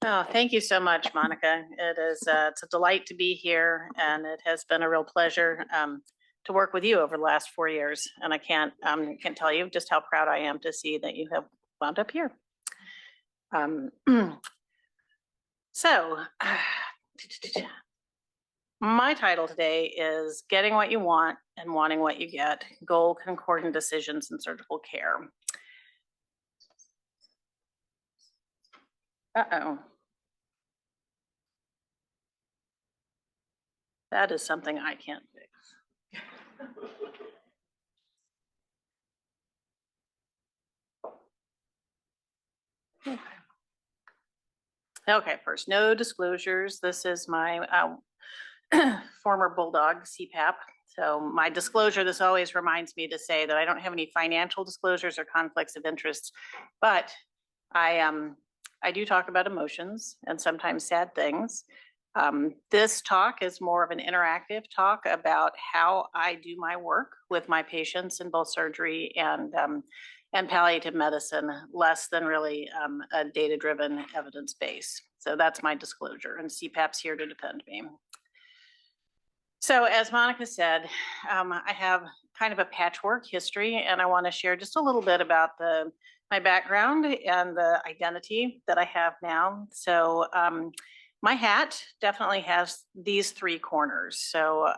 Oh, thank you so much, Monica. It is it's a delight to be here, and it has been a real pleasure to work with you over the last 4 years. And I can't tell you just how proud I am to see that you have wound up here. So, my title today is Getting What You Want and Wanting What You Get, Goal Concordant Decisions in Surgical Care. Uh-oh. That is something I can't fix. Okay, first, no disclosures. This is my former Bulldog CPAP. So my disclosure, this always reminds me to say that I don't have any financial disclosures or conflicts of interest, but I do talk about emotions and sometimes sad things. This talk is more of an interactive talk about how I do my work with my patients in both surgery and palliative medicine, less than really a data-driven evidence base. So that's my disclosure, and CPAP's here to defend me. So as Monica said, I have kind of a patchwork history, and I want to share just a little bit about my background and the identity that I have now. So my hat definitely has these three corners. So,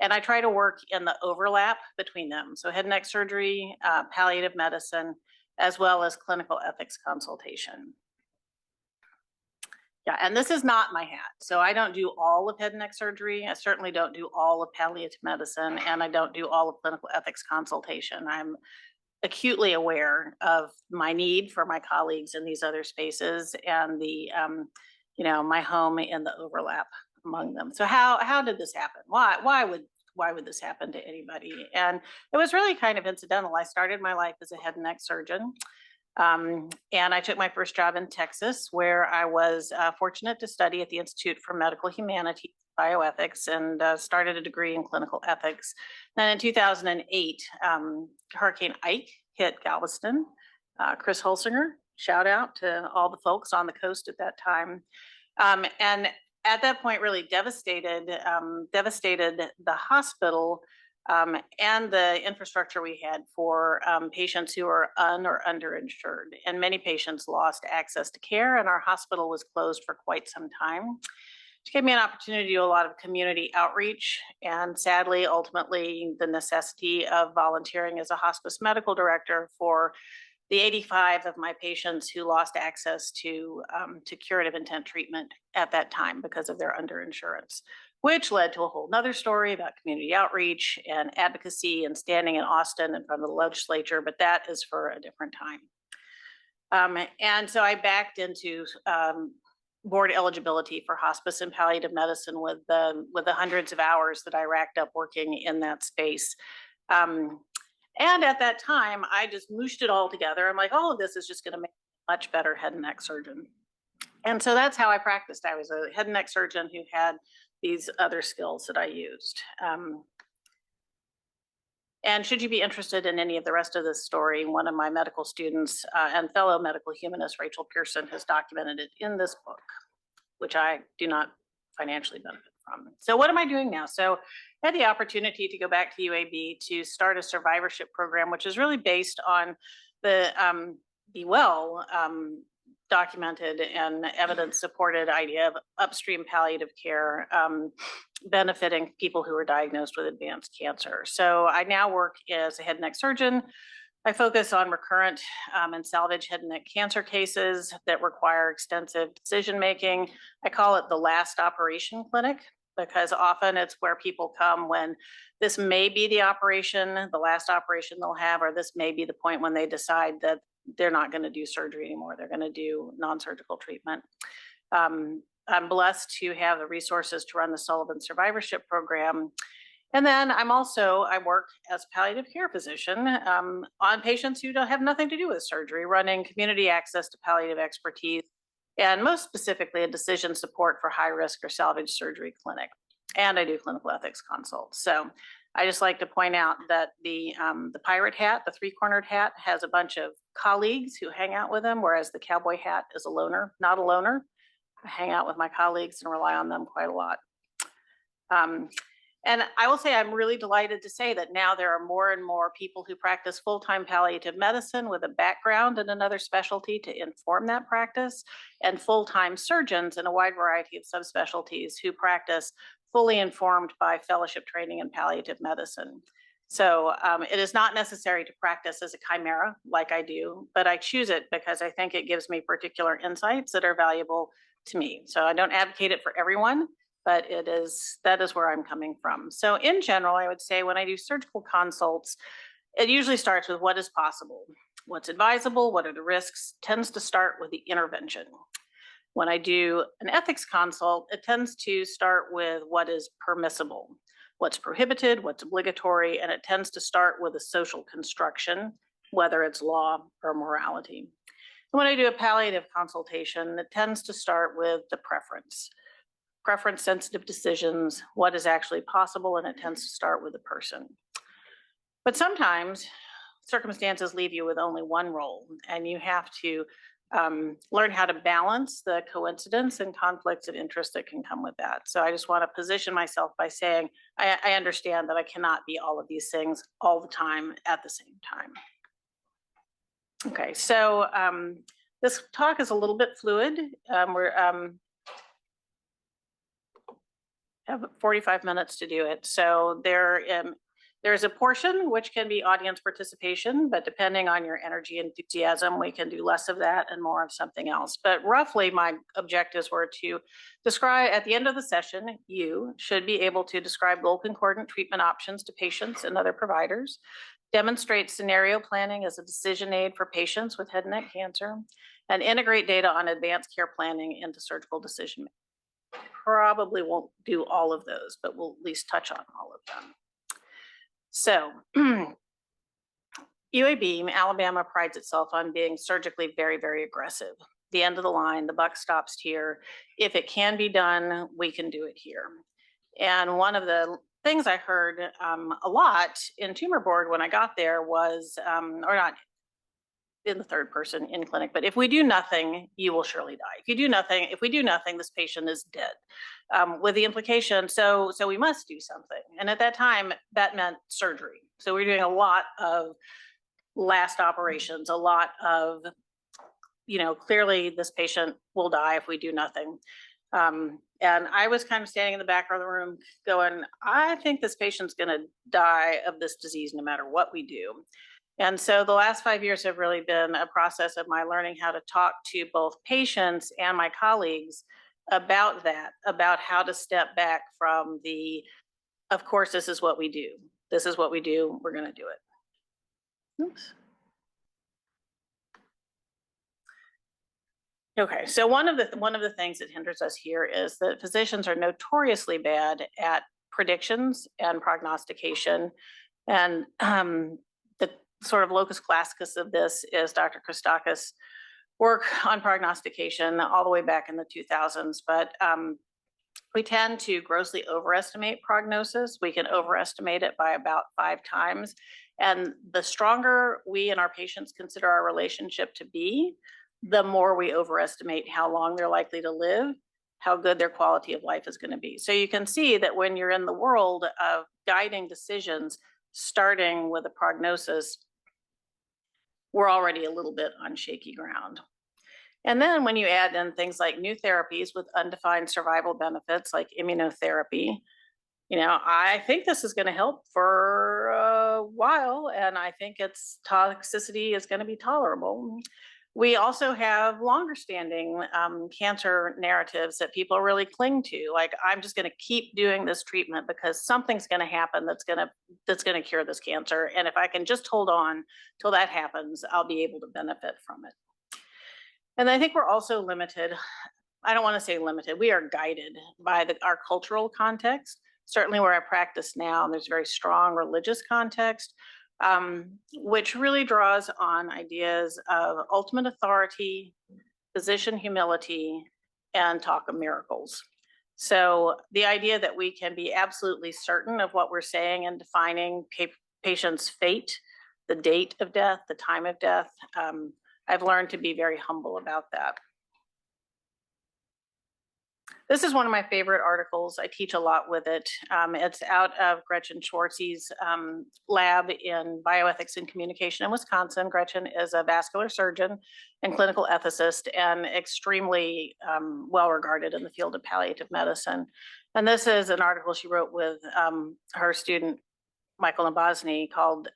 and I try to work in the overlap between them. So head and neck surgery, palliative medicine, as well as clinical ethics consultation. Yeah, and this is not my hat. So I don't do all of head and neck surgery. I certainly don't do all of palliative medicine, and I don't do all of clinical ethics consultation. I'm acutely aware of my need for my colleagues in these other spaces and the, my home and the overlap among them. So how did this happen? Why would this happen to anybody? And it was really kind of incidental. I started my life as a head and neck surgeon. And I took my first job in Texas, where I was fortunate to study at the Institute for Medical Humanities, Bioethics, and started a degree in clinical ethics. Then in 2008, Hurricane Ike hit Galveston. Chris Holsinger, shout out to all the folks on the coast at that time. And at that point, really devastated the hospital and the infrastructure we had for patients who are or underinsured. And many patients lost access to care, and our hospital was closed for quite some time, which gave me an opportunity to do a lot of community outreach. And sadly, ultimately, the necessity of volunteering as a hospice medical director for the 85 of my patients who lost access to curative intent treatment at that time because of their underinsurance, which led to a whole nother story about community outreach and advocacy and standing in Austin in front of the legislature, but that is for a different time. And so I backed into board eligibility for hospice and palliative medicine with the hundreds of hours that I racked up working in that space. And at that time, I just mooshed it all together. I'm like, all of this is just going to make a much better head and neck surgeon. And so that's how I practiced. I was a head and neck surgeon who had these other skills that I used. And should you be interested in any of the rest of this story, one of my medical students and fellow medical humanist, Rachel Pearson, has documented it in this book, which I do not financially benefit from. So what am I doing now? So I had the opportunity to go back to UAB to start a survivorship program, which is really based on the well documented and evidence-supported idea of upstream palliative care benefiting people who are diagnosed with advanced cancer. So I now work as a head and neck surgeon. I focus on recurrent and salvage head and neck cancer cases that require extensive decision-making. I call it the last operation clinic, because often it's where people come when this may be the operation, the last operation they'll have, or this may be the point when they decide that they're not going to do surgery anymore. They're going to do non-surgical treatment. I'm blessed to have the resources to run the Sullivan Survivorship Program. And then I work as a palliative care physician on patients who don't have nothing to do with surgery, running community access to palliative expertise, and most specifically, a decision support for high risk or salvage surgery clinic. And I do clinical ethics consults. So I just like to point out that the pirate hat, the three-cornered hat, has a bunch of colleagues who hang out with them, whereas the cowboy hat is a loner, not a loner. hang out with my colleagues and rely on them quite a lot. And I will say I'm really delighted to say that now there are more and more people who practice full-time palliative medicine with a background in another specialty to inform that practice, and full-time surgeons in a wide variety of subspecialties who practice fully informed by fellowship training in palliative medicine. So it is not necessary to practice as a chimera like I do, but I choose it because I think it gives me particular insights that are valuable to me. So I don't advocate it for everyone, but that is where I'm coming from. So in general, I would say when I do surgical consults, it usually starts with what is possible, what's advisable, what are the risks, tends to start with the intervention. When I do an ethics consult, it tends to start with what is permissible, what's prohibited, what's obligatory, and it tends to start with a social construction, whether it's law or morality. And when I do a palliative consultation, it tends to start with the preference sensitive decisions, what is actually possible, and it tends to start with the person. But sometimes circumstances leave you with only one role, and you have to learn how to balance the coincidence and conflicts of interest that can come with that. So I just want to position myself by saying, I understand that I cannot be all of these things all the time at the same time. Okay, so this talk is a little bit fluid. We're have 45 minutes to do it. So there's a portion which can be audience participation, but depending on your energy and enthusiasm, we can do less of that and more of something else. But roughly my objectives were to describe, at the end of the session, you should be able to describe goal concordant treatment options to patients and other providers, demonstrate scenario planning as a decision aid for patients with head and neck cancer, and integrate data on advanced care planning into surgical decision making. Probably won't do all of those, but we'll at least touch on all of them. So UAB, Alabama prides itself on being surgically very, very aggressive. The end of the line, the buck stops here. If it can be done, we can do it here. And one of the things I heard a lot in tumor board when I got there was, or not in the third person in clinic, but if we do nothing, you will surely die. If we do nothing, this patient is dead. With the implication, so we must do something. And at that time, that meant surgery. So we're doing a lot of last operations, a lot of, clearly this patient will die if we do nothing. And I was kind of standing in the back of the room going, I think this patient's gonna die of this disease no matter what we do. And so the last 5 years have really been a process of my learning how to talk to both patients and my colleagues about that, about how to step back from the, of course, this is what we do. This is what we do, we're gonna do it. Oops. Okay, so one of the things that hinders us here is that physicians are notoriously bad at predictions and prognostication. And the sort of locus classicus of this is Dr. Christakis' work on prognostication all the way back in the 2000s. But we tend to grossly overestimate prognosis. We can overestimate it by about 5 times. And the stronger we and our patients consider our relationship to be, the more we overestimate how long they're likely to live, how good their quality of life is going to be. So you can see that when you're in the world of guiding decisions, starting with a prognosis, we're already a little bit on shaky ground. And then when you add in things like new therapies with undefined survival benefits like immunotherapy, I think this is going to help for a while, and I think its toxicity is going to be tolerable. We also have longer standing cancer narratives that people really cling to. Like, I'm just going to keep doing this treatment because something's going to happen that's going to cure this cancer. And if I can just hold on till that happens, I'll be able to benefit from it. And I think we're also limited. I don't want to say limited. We are guided by our cultural context. Certainly where I practice now, there's very strong religious context. Which really draws on ideas of ultimate authority, physician humility, and talk of miracles. So the idea that we can be absolutely certain of what we're saying and defining patient's fate, the date of death, the time of death, I've learned to be very humble about that. This is one of my favorite articles. I teach a lot with it. It's out of Gretchen Schwartz's lab in bioethics and communication in Wisconsin. Gretchen is a vascular surgeon and clinical ethicist and extremely well regarded in the field of palliative medicine. And this is an article she wrote with her student, Michael Nabozny, called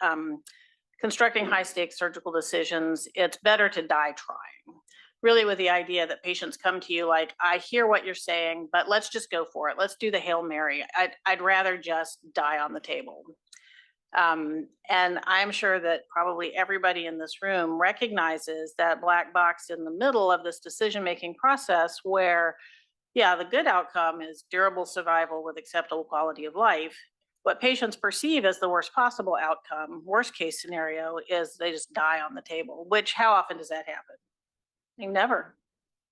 Constructing High-Stakes Surgical Decisions. It's Better to Die Trying. Really with the idea that patients come to you like, I hear what you're saying, but let's just go for it. Let's do the Hail Mary. I'd rather just die on the table. And I'm sure that probably everybody in this room recognizes that black box in the middle of this decision-making process where, yeah, the good outcome is durable survival with acceptable quality of life. What patients perceive as the worst possible outcome, worst case scenario, is they just die on the table, which how often does that happen? Never.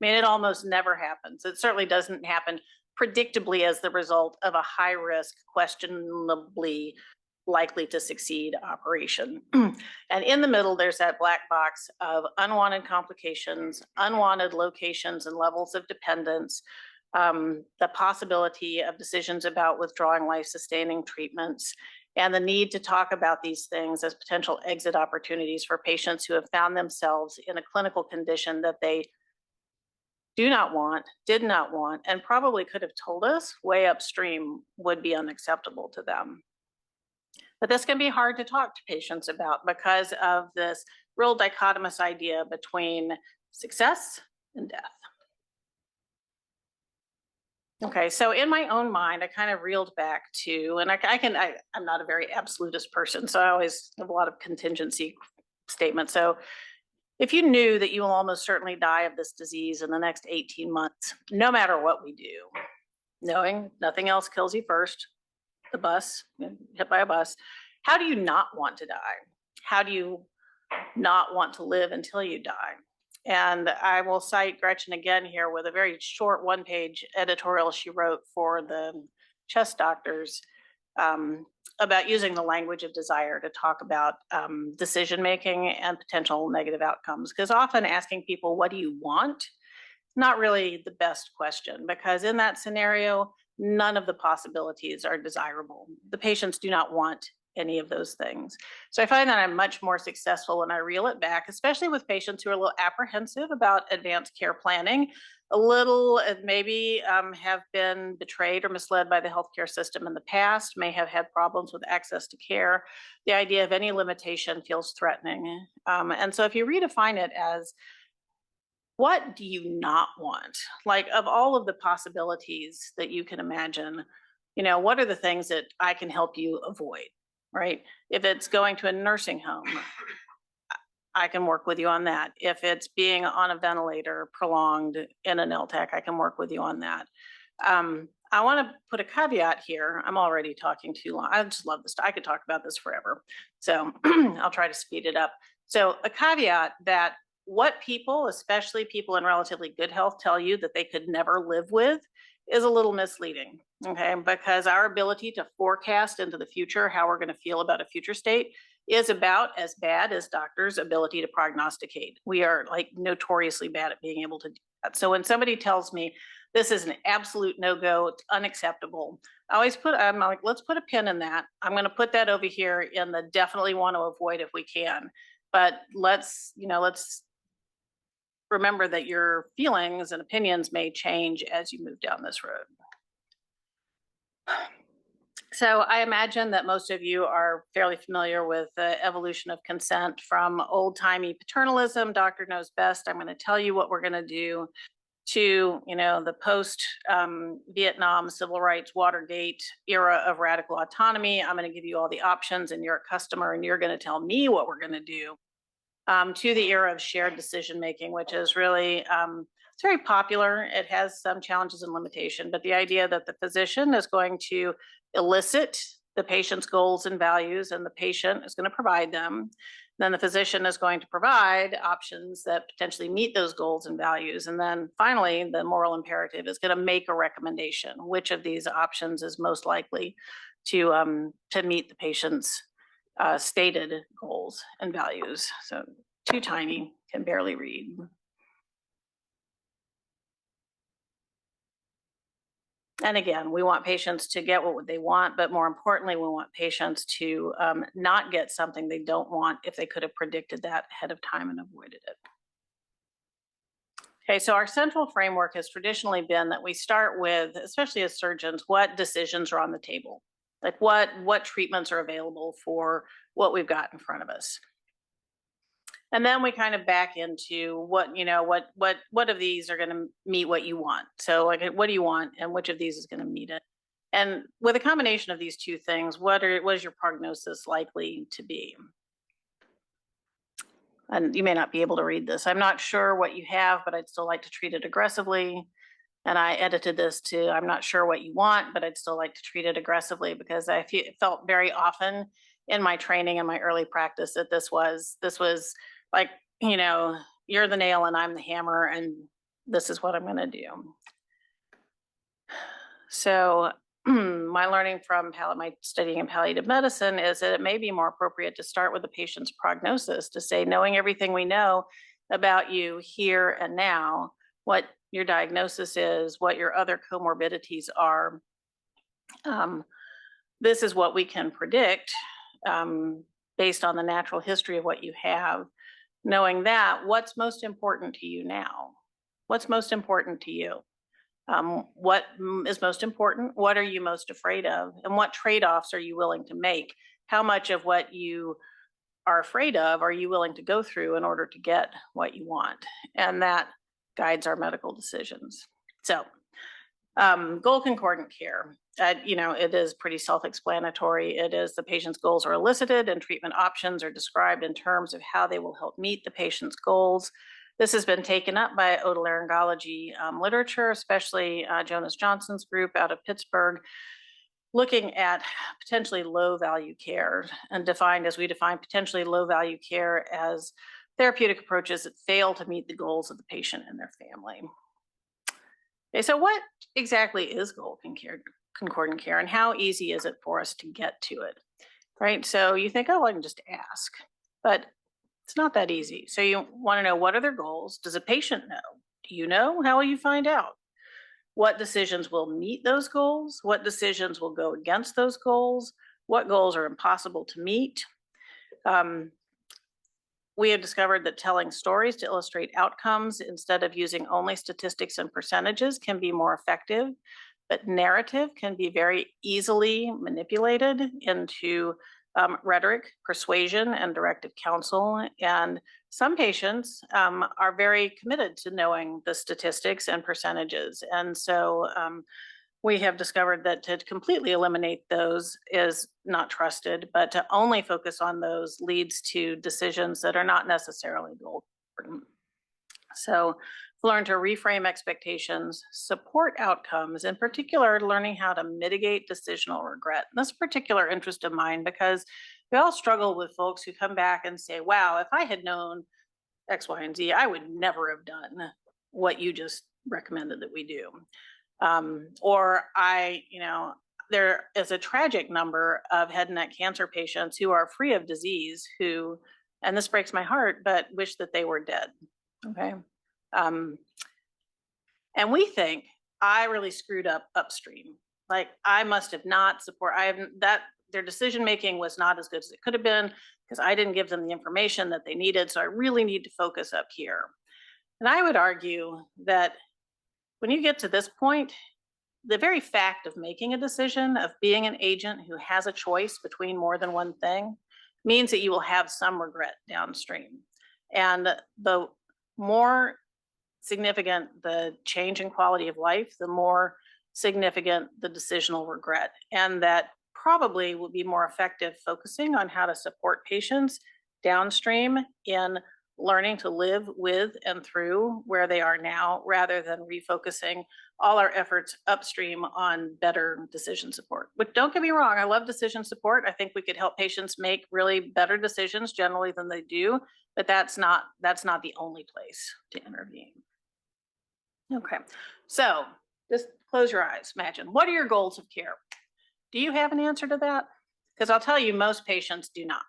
I mean, it almost never happens. It certainly doesn't happen predictably as the result of a high risk, questionably likely to succeed operation. And in the middle, there's that black box of unwanted complications, unwanted locations and levels of dependence, the possibility of decisions about withdrawing life-sustaining treatments, and the need to talk about these things as potential exit opportunities for patients who have found themselves in a clinical condition that they do not want, did not want, and probably could have told us way upstream would be unacceptable to them. But this can be hard to talk to patients about because of this real dichotomous idea between success and death. Okay, so in my own mind, I kind of reeled back to, and I'm not a very absolutist person, so I always have a lot of contingency statements. So if you knew that you will almost certainly die of this disease in the next 18 months, no matter what we do, knowing nothing else kills you first, the bus, hit by a bus, how do you not want to die? How do you not want to live until you die? And I will cite Gretchen again here with a very short one-page editorial she wrote for the chest doctors about using the language of desire to talk about decision-making and potential negative outcomes. Because often asking people, what do you want? Not really the best question, because in that scenario, none of the possibilities are desirable. The patients do not want any of those things. So I find that I'm much more successful when I reel it back, especially with patients who are a little apprehensive about advanced care planning, a little maybe have been betrayed or misled by the healthcare system in the past, may have had problems with access to care. The idea of any limitation feels threatening. And so if you redefine it as, what do you not want? Like, of all of the possibilities that you can imagine, you know, what are the things that I can help you avoid? Right? If it's going to a nursing home, I can work with you on that. If it's being on a ventilator prolonged in an LTAC, I can work with you on that. I want to put a caveat here. I'm already talking too long. I just love this. I could talk about this forever. So I'll try to speed it up. So a caveat that what people, especially people in relatively good health, tell you that they could never live with is a little misleading, okay? Because our ability to forecast into the future how we're going to feel about a future state is about as bad as doctors' ability to prognosticate. We are like notoriously bad at being able to do that. So when somebody tells me this is an absolute no-go, it's unacceptable, I always I'm like, let's put a pin in that. I'm going to put that over here in the definitely want to avoid if we can. But let's remember that your feelings and opinions may change as you move down this road. So I imagine that most of you are fairly familiar with the evolution of consent from old-timey paternalism, doctor knows best, I'm going to tell you what we're going to do, to, you know, the post-Vietnam civil rights Watergate era of radical autonomy. I'm going to give you all the options and you're a customer and you're going to tell me what we're going to do. To the era of shared decision-making, which is really, it's very popular. It has some challenges and limitation, but the idea that the physician is going to elicit the patient's goals and values and the patient is going to provide them. Then the physician is going to provide options that potentially meet those goals and values. And then finally, the moral imperative is going to make a recommendation. Which of these options is most likely to meet the patient's stated goals and values. So too tiny, can barely read. And again, we want patients to get what they want, but more importantly, we want patients to not get something they don't want if they could have predicted that ahead of time and avoided it. Okay, so our central framework has traditionally been that we start with, especially as surgeons, what decisions are on the table? Like what treatments are available for what we've got in front of us? And then we kind of back into what of these are going to meet what you want. So like, what do you want and which of these is going to meet it? And with a combination of these two things, what is your prognosis likely to be? And you may not be able to read this. I'm not sure what you have, but I'd still like to treat it aggressively. And I edited this to, I'm not sure what you want, but I'd still like to treat it aggressively, because I felt very often in my training and my early practice that this was like, you're the nail and I'm the hammer, and this is what I'm going to do. So my learning from my studying in palliative medicine is that it may be more appropriate to start with the patient's prognosis, to say, knowing everything we know about you here and now, what your diagnosis is, what your other comorbidities are. This is what we can predict based on the natural history of what you have. Knowing that, what's most important to you now? What's most important to you? What is most important? What are you most afraid of? And what trade-offs are you willing to make? How much of what you are afraid of are you willing to go through in order to get what you want? And that guides our medical decisions. So goal concordant care, it is pretty self-explanatory. It is the patient's goals are elicited and treatment options are described in terms of how they will help meet the patient's goals. This has been taken up by otolaryngology literature, especially Jonas Johnson's group out of Pittsburgh, looking at potentially low value care, and we define potentially low value care as therapeutic approaches that fail to meet the goals of the patient and their family. Okay, so what exactly is goal concordant care, and how easy is it for us to get to it, right? So you think, oh, I can just ask, but it's not that easy. So you want to know, what are their goals? Does a patient know? Do you know? How will you find out? What decisions will meet those goals? What decisions will go against those goals? What goals are impossible to meet? We have discovered that telling stories to illustrate outcomes instead of using only statistics and percentages can be more effective, but narrative can be very easily manipulated into rhetoric, persuasion, and directive counsel. And some patients are very committed to knowing the statistics and percentages. And so we have discovered that to completely eliminate those is not trusted, but to only focus on those leads to decisions that are not necessarily goal important. So learn to reframe expectations, support outcomes, in particular, learning how to mitigate decisional regret. And that's a particular interest of mine, because we all struggle with folks who come back and say, wow, if I had known X, Y, and Z, I would never have done what you just recommended that we do. There is a tragic number of head and neck cancer patients who are free of disease who, and this breaks my heart, but wish that they were dead. Okay. And we think I really screwed up upstream. Like I must have not their decision-making was not as good as it could have been because I didn't give them the information that they needed. So I really need to focus up here. And I would argue that when you get to this point, the very fact of making a decision, of being an agent who has a choice between more than one thing, means that you will have some regret downstream. And the more significant the change in quality of life, the more significant the decisional regret. And that probably will be more effective focusing on how to support patients downstream in learning to live with and through where they are now, rather than refocusing all our efforts upstream on better decision support. But don't get me wrong, I love decision support. I think we could help patients make really better decisions generally than they do, but that's not the only place to intervene. Okay, so just close your eyes. Imagine, what are your goals of care? Do you have an answer to that? Because I'll tell you, most patients do not.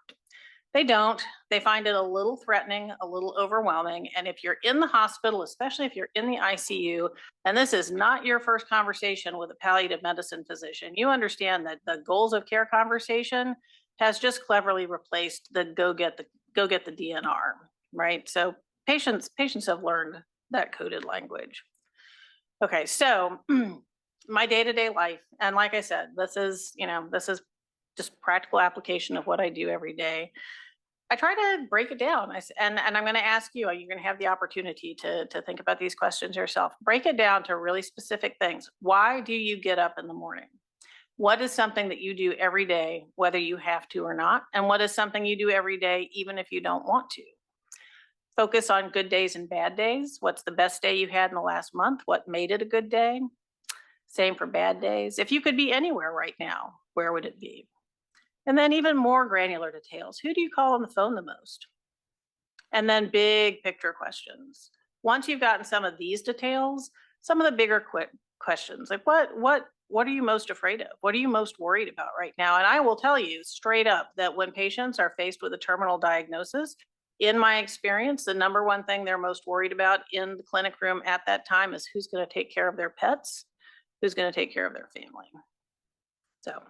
They don't. They find it a little threatening, a little overwhelming. And if you're in the hospital, especially if you're in the ICU, and this is not your first conversation with a palliative medicine physician, you understand that the goals of care conversation has just cleverly replaced the go get the DNR, right? So patients have learned that coded language. Okay, so my day-to-day life, and like I said, this is just practical application of what I do every day. I try to break it down. And I'm going to ask you, you're going to have the opportunity to think about these questions yourself. Break it down to really specific things. Why do you get up in the morning? What is something that you do every day, whether you have to or not? And what is something you do every day, even if you don't want to? Focus on good days and bad days. What's the best day you had in the last month? What made it a good day? Same for bad days. If you could be anywhere right now, where would it be? And then even more granular details. Who do you call on the phone the most? And then big picture questions. Once you've gotten some of these details, some of the bigger quick questions, like what are you most afraid of? What are you most worried about right now? And I will tell you straight up that when patients are faced with a terminal diagnosis, in my experience, the number one thing they're most worried about in the clinic room at that time is who's going to take care of their pets, who's going to take care of their family. So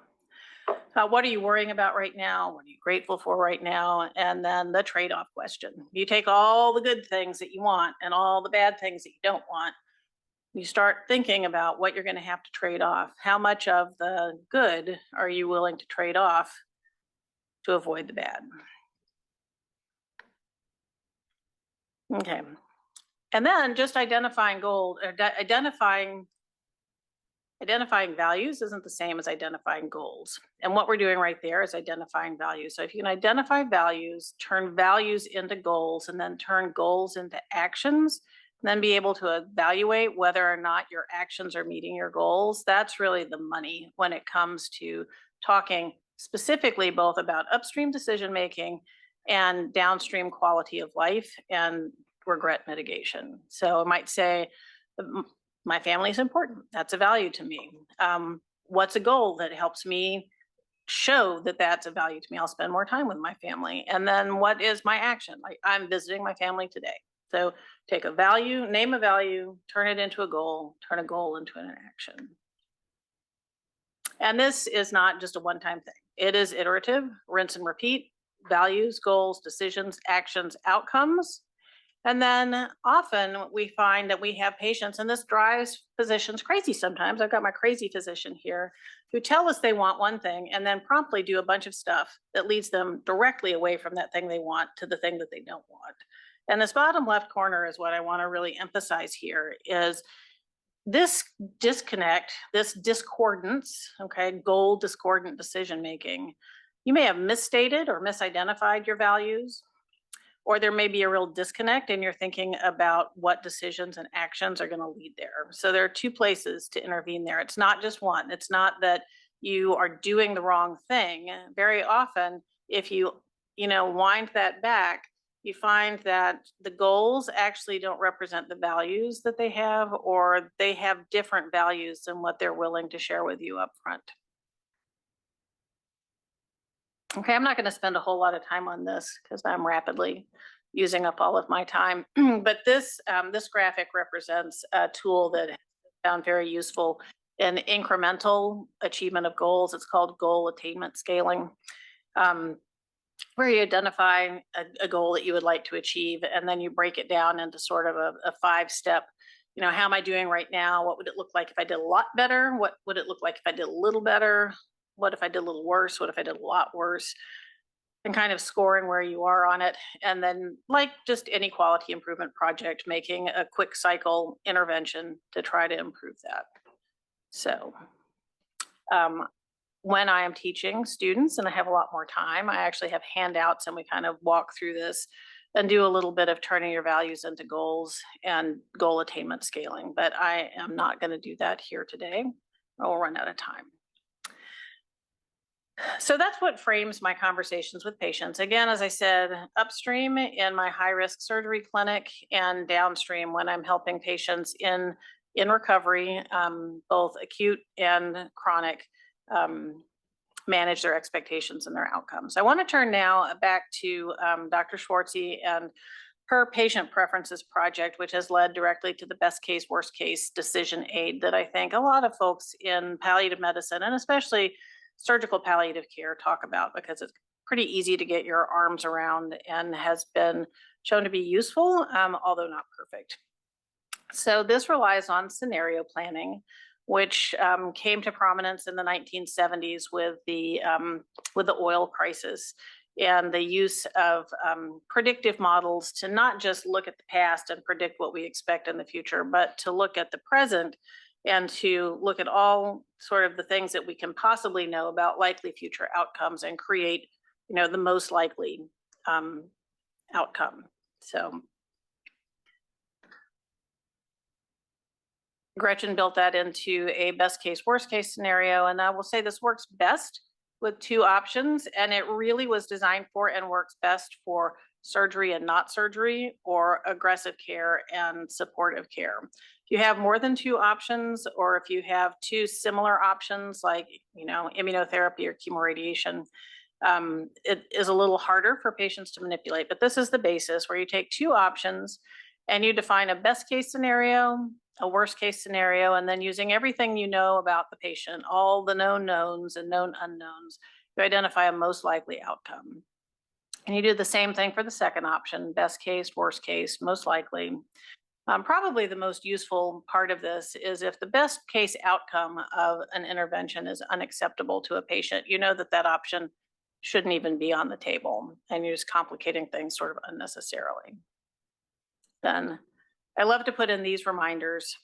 what are you worrying about right now? What are you grateful for right now? And then the trade-off question. You take all the good things that you want and all the bad things that you don't want. You start thinking about what you're going to have to trade off. How much of the good are you willing to trade off to avoid the bad? Okay. And then just identifying goals, or identifying values isn't the same as identifying goals. And what we're doing right there is identifying values. So if you can identify values, turn values into goals, and then turn goals into actions, and then be able to evaluate whether or not your actions are meeting your goals, that's really the money when it comes to talking specifically both about upstream decision-making and downstream quality of life and regret mitigation. So I might say, my family is important. That's a value to me. What's a goal that helps me show that that's a value to me? I'll spend more time with my family. And then what is my action? Like, I'm visiting my family today. So take a value, name a value, turn it into a goal, turn a goal into an action. And this is not just a one-time thing. It is iterative, rinse and repeat, values, goals, decisions, actions, outcomes. And then often we find that we have patients, and this drives physicians crazy sometimes. I've got my crazy physician here who tell us they want one thing and then promptly do a bunch of stuff that leads them directly away from that thing they want to the thing that they don't want. And this bottom left corner is what I want to really emphasize here is this disconnect, this discordance, okay, goal discordant decision making. You may have misstated or misidentified your values, or there may be a real disconnect and you're thinking about what decisions and actions are going to lead there. So there are two places to intervene there. It's not just one. It's not that you are doing the wrong thing. Very often, if you wind that back, you find that the goals actually don't represent the values that they have, or they have different values than what they're willing to share with you up front. Okay, I'm not going to spend a whole lot of time on this because I'm rapidly using up all of my time. But this graphic represents a tool that I found very useful in incremental achievement of goals. It's called goal attainment scaling, where you identify a goal that you would like to achieve, and then you break it down into sort of a 5-step. How am I doing right now? What would it look like if I did a lot better? What would it look like if I did a little better? What if I did a little worse? What if I did a lot worse? And kind of scoring where you are on it. And then, like just any quality improvement project, making a quick cycle intervention to try to improve that. So when I am teaching students and I have a lot more time, I actually have handouts and we kind of walk through this and do a little bit of turning your values into goals and goal attainment scaling. But I am not going to do that here today, or we'll run out of time. So that's what frames my conversations with patients. Again, as I said, upstream in my high-risk surgery clinic, and downstream when I'm helping patients in recovery, both acute and chronic, manage their expectations and their outcomes. I want to turn now back to Dr. Schwartzy and her patient preferences project, which has led directly to the best case, worst case decision aid that I think a lot of folks in palliative medicine and especially surgical palliative care talk about, because it's pretty easy to get your arms around and has been shown to be useful, although not perfect. So this relies on scenario planning, which came to prominence in the 1970s with the oil crisis and the use of predictive models to not just look at the past and predict what we expect in the future, but to look at the present and to look at all sort of the things that we can possibly know about likely future outcomes and create, the most likely outcome. So Gretchen built that into a best case, worst case scenario. And I will say this works best with two options, and it really was designed for and works best for surgery and not surgery, or aggressive care and supportive care. If you have more than two options, or if you have two similar options like, immunotherapy or chemoradiation, it is a little harder for patients to manipulate. But this is the basis where you take two options and you define a best case scenario, a worst case scenario, and then using everything you know about the patient, all the known knowns and known unknowns, to identify a most likely outcome. And you do the same thing for the second option, best case, worst case, most likely. Probably the most useful part of this is if the best case outcome of an intervention is unacceptable to a patient, you know that that option shouldn't even be on the table, and you're just complicating things sort of unnecessarily. Then I love to put in these reminders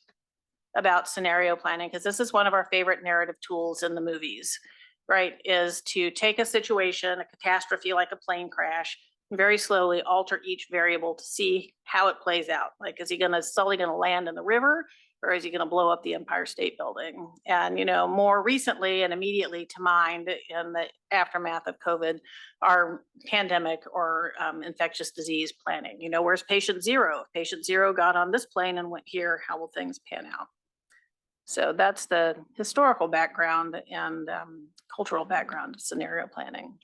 about scenario planning, because this is one of our favorite narrative tools in the movies, right? Is to take a situation, a catastrophe like a plane crash, and very slowly alter each variable to see how it plays out. Like, is Sully gonna land in the river, or is he gonna blow up the Empire State Building? And, more recently and immediately to mind in the aftermath of COVID, our pandemic or infectious disease planning. Where's patient zero? If patient zero got on this plane and went here, how will things pan out? So that's the historical background and cultural background of scenario planning.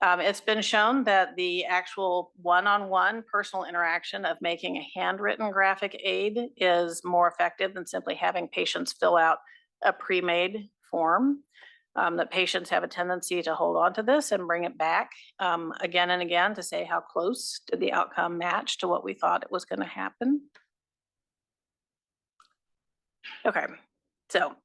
It's been shown that the actual one-on-one personal interaction of making a handwritten graphic aid is more effective than simply having patients fill out a pre-made form. That patients have a tendency to hold on to this and bring it back again and again to say how close did the outcome match to what we thought it was going to happen. Okay, so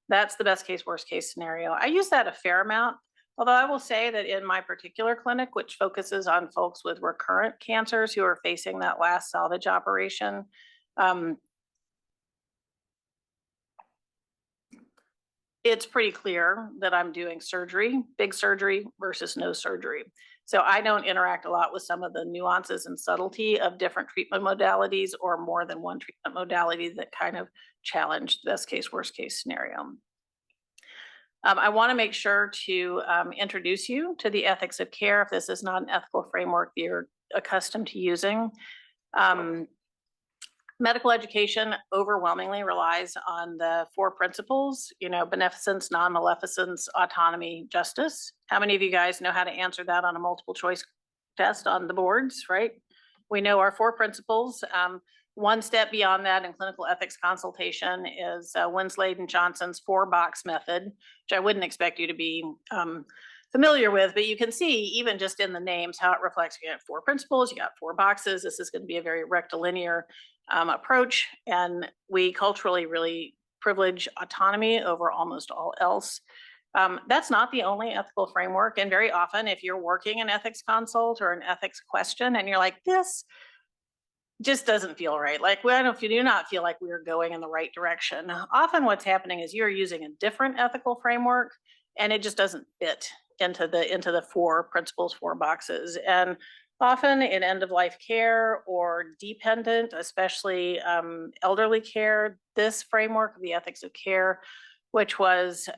that's the best case, worst case scenario. I use that a fair amount. Although I will say that in my particular clinic, which focuses on folks with recurrent cancers who are facing that last salvage operation, it's pretty clear that I'm doing surgery, big surgery versus no surgery. So I don't interact a lot with some of the nuances and subtlety of different treatment modalities or more than one treatment modality that kind of challenge the best case, worst case scenario. I want to make sure to introduce you to the ethics of care if this is not an ethical framework you're accustomed to using. Medical education overwhelmingly relies on the four principles, beneficence, non-maleficence, autonomy, justice. How many of you guys know how to answer that on a multiple choice test on the boards, right? We know our four principles. One step beyond that in clinical ethics consultation is Winslade and Johnson's 4-box method, which I wouldn't expect you to be familiar with, but you can see even just in the names how it reflects. You got 4 principles, you got 4 boxes. This is going to be a very rectilinear approach, and we culturally really privilege autonomy over almost all else. That's not the only ethical framework, and very often if you're working an ethics consult or an ethics question and you're like, this just doesn't feel right. Like, if you do not feel like we're going in the right direction. Often what's happening is you're using a different ethical framework and it just doesn't fit into the 4 principles, 4 boxes. And often in end-of-life care or dependent, especially elderly care, this framework of the ethics of care, which was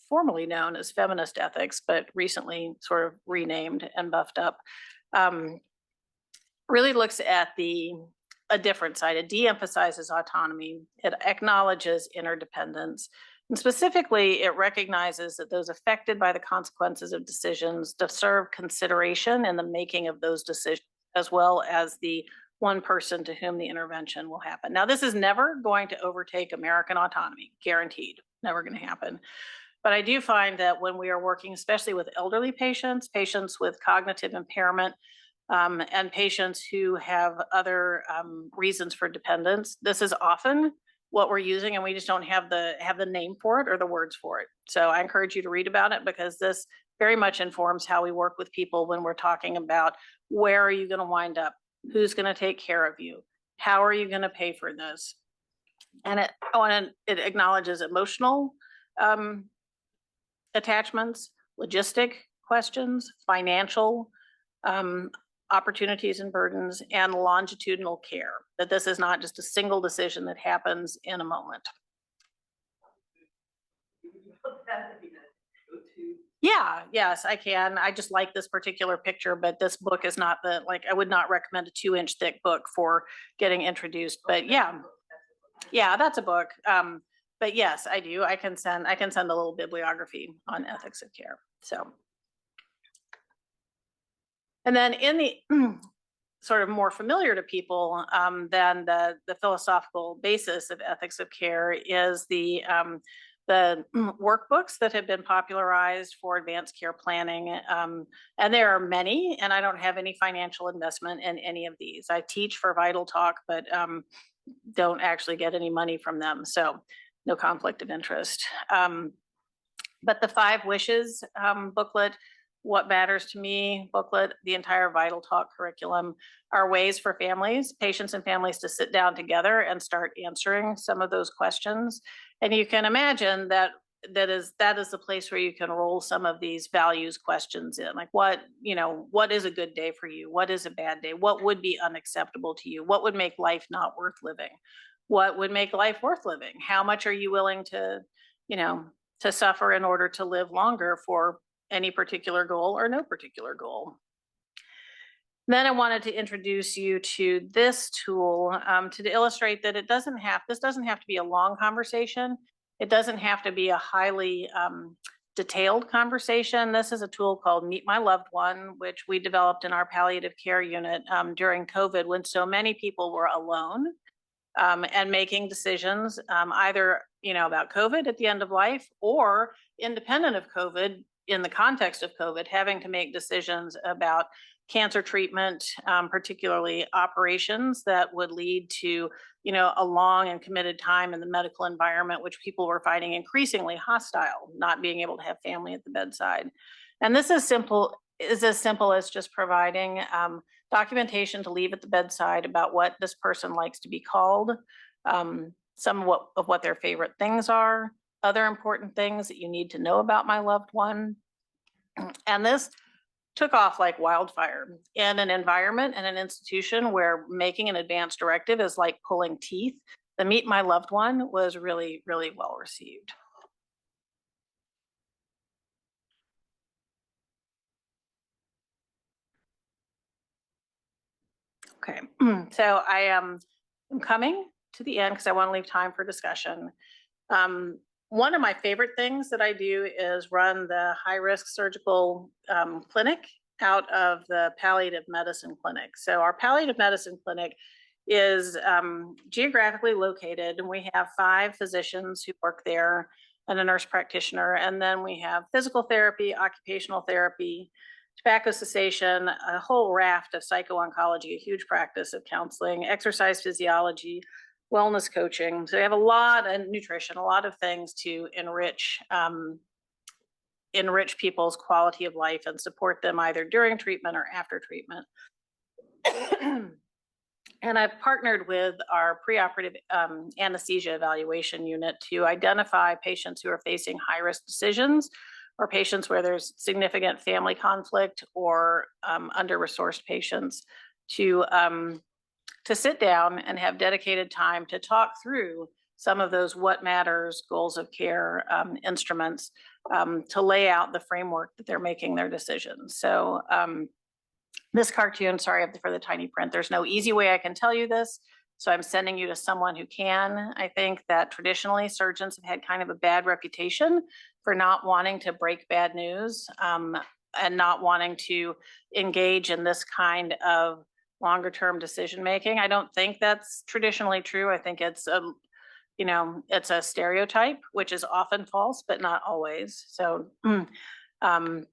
formerly known as feminist ethics, but recently sort of renamed and buffed up, really looks at a different side. It de-emphasizes autonomy. It acknowledges interdependence. And specifically, it recognizes that those affected by the consequences of decisions deserve consideration in the making of those decisions, as well as the one person to whom the intervention will happen. Now, this is never going to overtake American autonomy, guaranteed, never going to happen. But I do find that when we are working, especially with elderly patients, patients with cognitive impairment, and patients who have other reasons for dependence, this is often what we're using, and we just don't have the name for it or the words for it. So I encourage you to read about it, because this very much informs how we work with people when we're talking about where are you going to wind up, who's going to take care of you, how are you going to pay for this, and it acknowledges emotional attachments, logistic questions, financial opportunities and burdens, and longitudinal care, that this is not just a single decision that happens in a moment. Yeah, yes, I can. I just like this particular picture, but this book is not I would not recommend a 2-inch thick book for getting introduced, but yeah, that's a book. But yes, I do. I can send a little bibliography on ethics of care. So. And then in the sort of more familiar to people than the philosophical basis of ethics of care is the workbooks that have been popularized for advanced care planning. And there are many, and I don't have any financial investment in any of these. I teach for Vital Talk, but don't actually get any money from them. So no conflict of interest. But the 5 Wishes booklet, What Matters to Me booklet, the entire Vital Talk curriculum are ways for families, patients and families, to sit down together and start answering some of those questions. And you can imagine that is the place where you can roll some of these values questions in, like what is a good day for you? What is a bad day? What would be unacceptable to you? What would make life not worth living? What would make life worth living? How much are you willing to suffer in order to live longer for any particular goal or no particular goal? Then I wanted to introduce you to this tool to illustrate that this doesn't have to be a long conversation. It doesn't have to be a highly detailed conversation. This is a tool called Meet My Loved One, which we developed in our palliative care unit during COVID, when so many people were alone and making decisions either about COVID at the end of life, or independent of COVID, in the context of COVID, having to make decisions about cancer treatment, particularly operations that would lead to, a long and committed time in the medical environment, which people were finding increasingly hostile, not being able to have family at the bedside. And this is as simple as just providing documentation to leave at the bedside about what this person likes to be called, some of what their favorite things are, other important things that you need to know about my loved one. And this took off like wildfire in an environment and an institution where making an advance directive is like pulling teeth. The Meet My Loved One was really, really well received. Okay, so I am coming to the end because I want to leave time for discussion. One of my favorite things that I do is run the high-risk surgical clinic out of the palliative medicine clinic. So our palliative medicine clinic is geographically located, and we have 5 physicians who work there and a nurse practitioner. And then we have physical therapy, occupational therapy, tobacco cessation, a whole raft of psycho-oncology, a huge practice of counseling, exercise physiology, wellness coaching. So we have a lot, and nutrition, a lot of things to enrich people's quality of life and support them either during treatment or after treatment. And I've partnered with our preoperative anesthesia evaluation unit to identify patients who are facing high-risk decisions, or patients where there's significant family conflict, or under-resourced patients, to sit down and have dedicated time to talk through some of those what matters goals of care instruments, to lay out the framework that they're making their decisions. So this cartoon, sorry for the tiny print, there's no easy way I can tell you this, So I'm sending you to someone who can. I think that traditionally surgeons have had kind of a bad reputation for not wanting to break bad news, and not wanting to engage in this kind of longer term decision making. I don't think that's traditionally true. I think it's it's a stereotype, which is often false, but not always. So, um,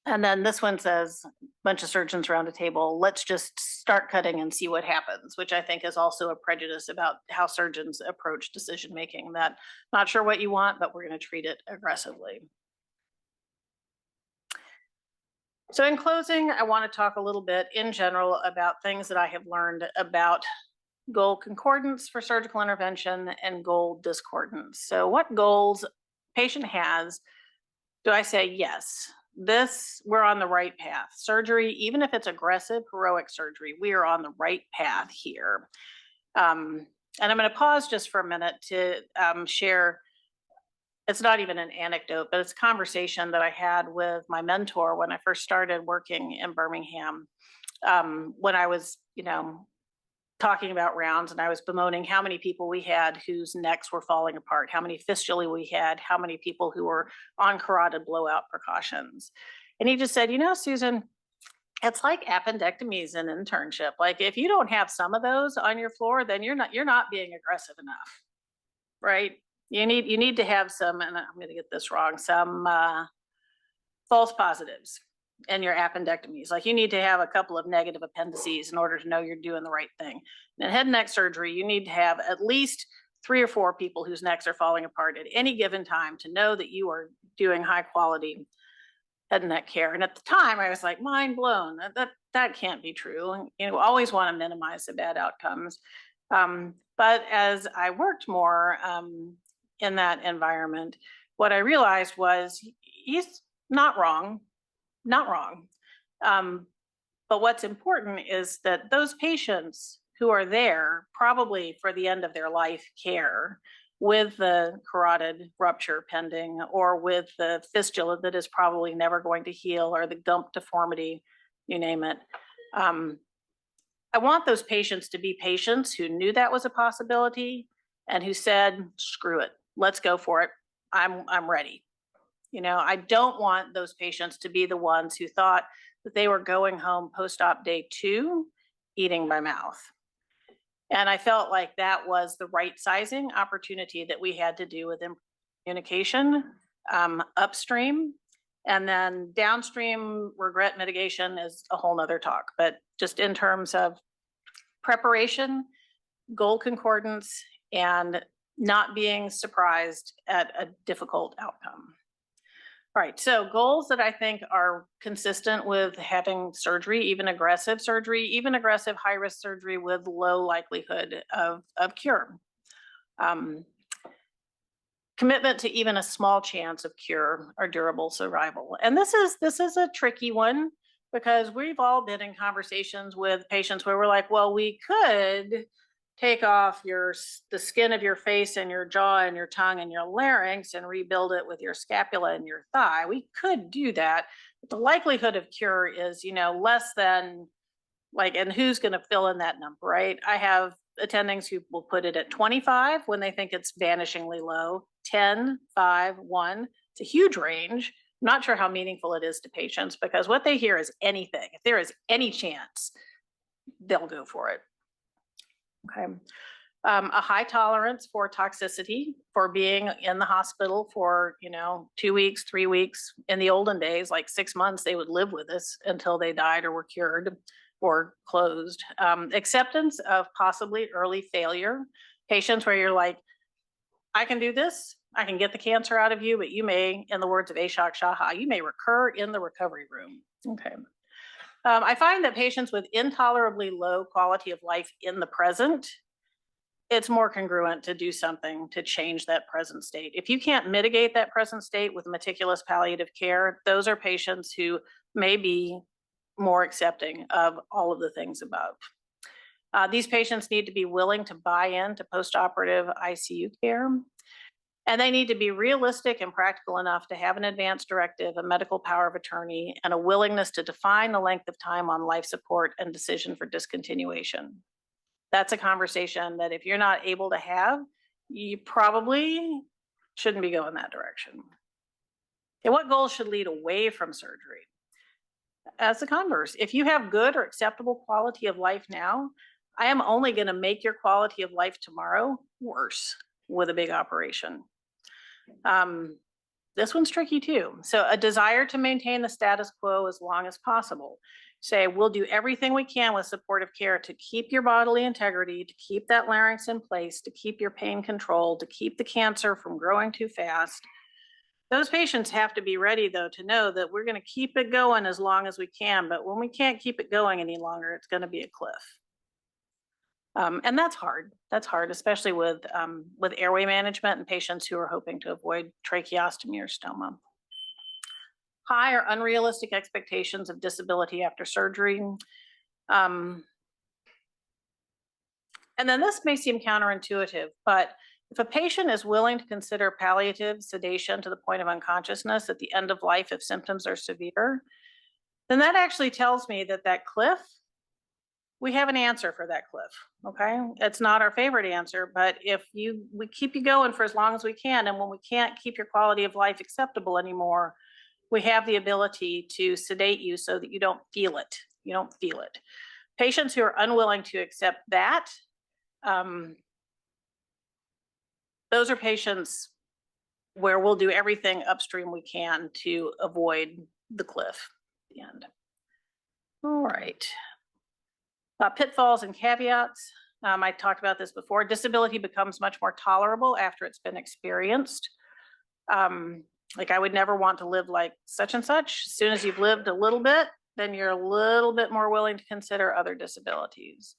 and then this one says, bunch of surgeons around a table, let's just start cutting and see what happens, which I think is also a prejudice about how surgeons approach decision making, that not sure what you want, but we're going to treat it aggressively. So in closing, I want to talk a little bit in general about things that I have learned about goal concordance for surgical intervention and goal discordance. So what goals patient has, do I say, yes, this, we're on the right path. Surgery, even if it's aggressive, heroic surgery, we are on the right path here. And I'm going to pause just for a minute to share, it's not even an anecdote, but it's a conversation that I had with my mentor when I first started working in Birmingham. When I was, talking about rounds, and I was bemoaning how many people we had whose necks were falling apart, how many fistulae we had, how many people who were on carotid blowout precautions. And he just said, Susan, it's like appendectomies in internship. Like if you don't have some of those on your floor, then you're not being aggressive enough, right? You need to have some, and I'm going to get this wrong, some false positives in your appendectomies. Like you need to have a couple of negative appendices in order to know you're doing the right thing. In head and neck surgery, you need to have at least 3 or 4 people whose necks are falling apart at any given time to know that you are doing high quality head and neck care. And at the time I was like, mind blown, that can't be true. Always want to minimize the bad outcomes. But as I worked more in that environment, what I realized was he's not wrong. But what's important is that those patients who are there probably for the end of their life care with the carotid rupture pending, or with the fistula that is probably never going to heal, or the gump deformity, you name it. I want those patients to be patients who knew that was a possibility and who said, screw it, let's go for it. I'm ready. I don't want those patients to be the ones who thought that they were going home post-op day 2 eating by mouth. And I felt like that was the right sizing opportunity that we had to do with communication upstream, and then downstream regret mitigation is a whole nother talk. But just in terms of preparation, goal concordance, and not being surprised at a difficult outcome. All right, so goals that I think are consistent with having surgery, even aggressive high-risk surgery with low likelihood of cure. Commitment to even a small chance of cure or durable survival. And this is a tricky one, because we've all been in conversations with patients where we're like, well, we could take off the skin of your face and your jaw and your tongue and your larynx and rebuild it with your scapula and your thigh. We could do that, but the likelihood of cure is, less than and who's going to fill in that number, right? I have attendings who will put it at 25 when they think it's vanishingly low, 10, 5, 1. It's a huge range. I'm not sure how meaningful it is to patients, because what they hear is anything. If there is any chance, they'll go for it. Okay. A high tolerance for toxicity, for being in the hospital for, 2 weeks, 3 weeks. In the olden days, like 6 months, they would live with us until they died or were cured or closed. Acceptance of possibly early failure. Patients where you're like, I can do this, I can get the cancer out of you, but you may, in the words of Ashok Shaha, you may recur in the recovery room. Okay. I find that patients with intolerably low quality of life in the present, it's more congruent to do something to change that present state. If you can't mitigate that present state with meticulous palliative care, those are patients who may be more accepting of all of the things above. These patients need to be willing to buy into postoperative ICU care. And they need to be realistic and practical enough to have an advance directive, a medical power of attorney, and a willingness to define the length of time on life support and decision for discontinuation. That's a conversation that if you're not able to have, you probably shouldn't be going that direction. And what goals should lead away from surgery? As the converse, if you have good or acceptable quality of life now, I am only going to make your quality of life tomorrow worse with a big operation. This one's tricky too. So a desire to maintain the status quo as long as possible. Say, we'll do everything we can with supportive care to keep your bodily integrity, to keep that larynx in place, to keep your pain controlled, to keep the cancer from growing too fast. Those patients have to be ready, though, to know that we're going to keep it going as long as we can, but when we can't keep it going any longer, it's going to be a cliff. And that's hard. That's hard, especially with airway management and patients who are hoping to avoid tracheostomy or stoma. High or unrealistic expectations of disability after surgery. And then this may seem counterintuitive, but if a patient is willing to consider palliative sedation to the point of unconsciousness at the end of life if symptoms are severe, then that actually tells me that that cliff, we have an answer for that cliff, okay? It's not our favorite answer, but if we keep you going for as long as we can, and when we can't keep your quality of life acceptable anymore, we have the ability to sedate you so that you don't feel it. You don't feel it. Patients who are unwilling to accept that, those are patients where we'll do everything upstream we can to avoid the cliff at the end. All right. Pitfalls and caveats. I talked about this before. Disability becomes much more tolerable after it's been experienced. Like I would never want to live like such and such. As soon as you've lived a little bit, then you're a little bit more willing to consider other disabilities.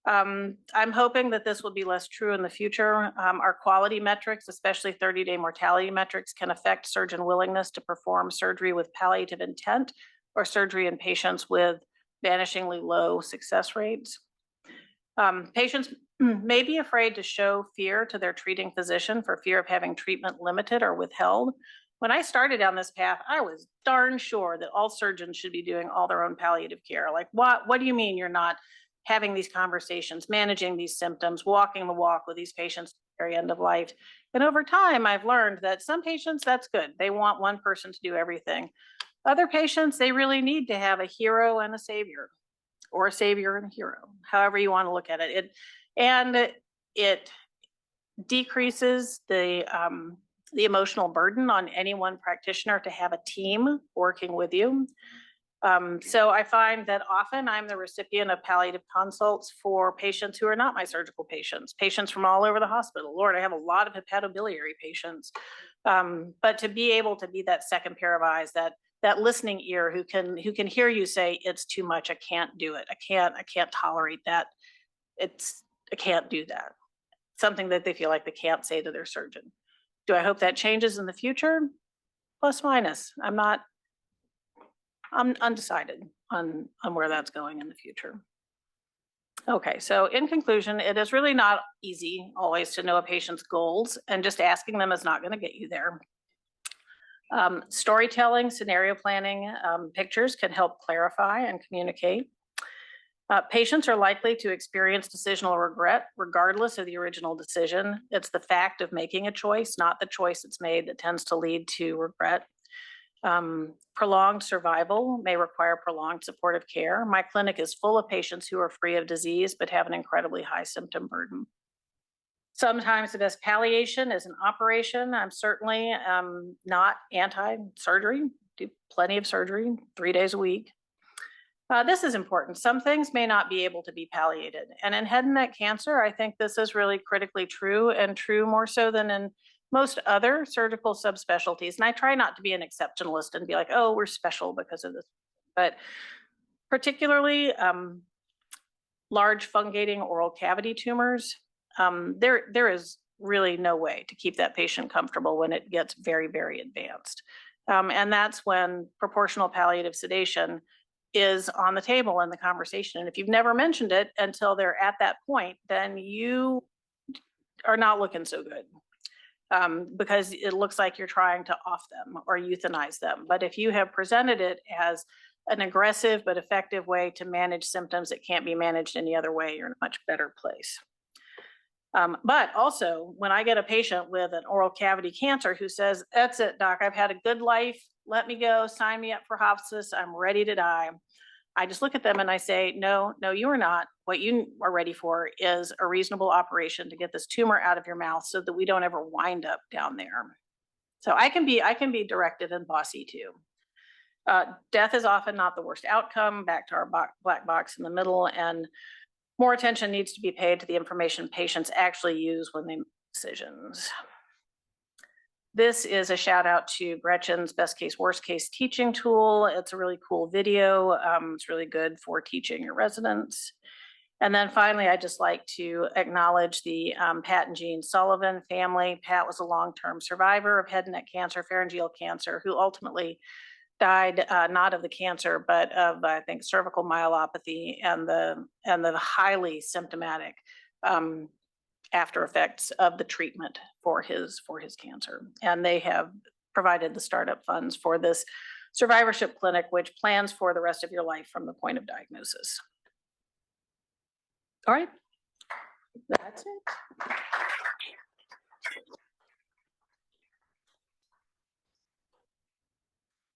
I'm hoping that this will be less true in the future. Our quality metrics, especially 30-day mortality metrics, can affect surgeon willingness to perform surgery with palliative intent or surgery in patients with vanishingly low success rates. Patients may be afraid to show fear to their treating physician for fear of having treatment limited or withheld. When I started down this path, I was darn sure that all surgeons should be doing all their own palliative care. Like, what do you mean you're not having these conversations, managing these symptoms, walking the walk with these patients at the very end of life? And over time, I've learned that some patients, that's good. They want one person to do everything. Other patients, they really need to have a hero and a savior, or a savior and a hero, however you want to look at it. It decreases the emotional burden on any one practitioner to have a team working with you. So I find that often I'm the recipient of palliative consults for patients who are not my surgical patients from all over the hospital. Lord, I have a lot of hepatobiliary patients. But to be able to be that second pair of eyes, that listening ear who can hear you say, it's too much, I can't do it, I can't tolerate that, I can't do that. Something that they feel like they can't say to their surgeon. Do I hope that changes in the future? Plus minus. I'm undecided on where that's going in the future. Okay, so in conclusion, it is really not easy always to know a patient's goals, and just asking them is not going to get you there. Storytelling, scenario planning, pictures can help clarify and communicate. Patients are likely to experience decisional regret regardless of the original decision. It's the fact of making a choice, not the choice that's made, that tends to lead to regret. Prolonged survival may require prolonged supportive care. My clinic is full of patients who are free of disease but have an incredibly high symptom burden. Sometimes the best palliation is an operation. I'm certainly not anti-surgery, do plenty of surgery 3 days a week. This is important. Some things may not be able to be palliated. And in head and neck cancer, I think this is really critically true, and true more so than in most other surgical subspecialties. And I try not to be an exceptionalist and be like, oh, we're special because of this. But particularly large fungating oral cavity tumors, there is really no way to keep that patient comfortable when it gets very, very advanced. And that's when proportional palliative sedation is on the table in the conversation. And if you've never mentioned it until they're at that point, then you are not looking so good, because it looks like you're trying to off them or euthanize them. But if you have presented it as an aggressive but effective way to manage symptoms that can't be managed any other way, you're in a much better place. But also, when I get a patient with an oral cavity cancer who says, "That's it, doc, I've had a good life, let me go, sign me up for hospice, I'm ready to die," I just look at them and I say, no, you are not. What you are ready for is a reasonable operation to get this tumor out of your mouth so that we don't ever wind up down there. So I can be directed and bossy too. Death is often not the worst outcome, back to our black box in the middle, and more attention needs to be paid to the information patients actually use when they make decisions. This is a shout out to Gretchen's best case, worst case teaching tool. It's a really cool video. It's really good for teaching your residents. And then finally, I'd just like to acknowledge the Pat and Jean Sullivan family. Pat was a long-term survivor of head and neck cancer, pharyngeal cancer, who ultimately died not of the cancer, but of, I think, cervical myelopathy and the highly symptomatic after effects of the treatment for his cancer. And they have provided the startup funds for this survivorship clinic, which plans for the rest of your life from the point of diagnosis. All right, that's it.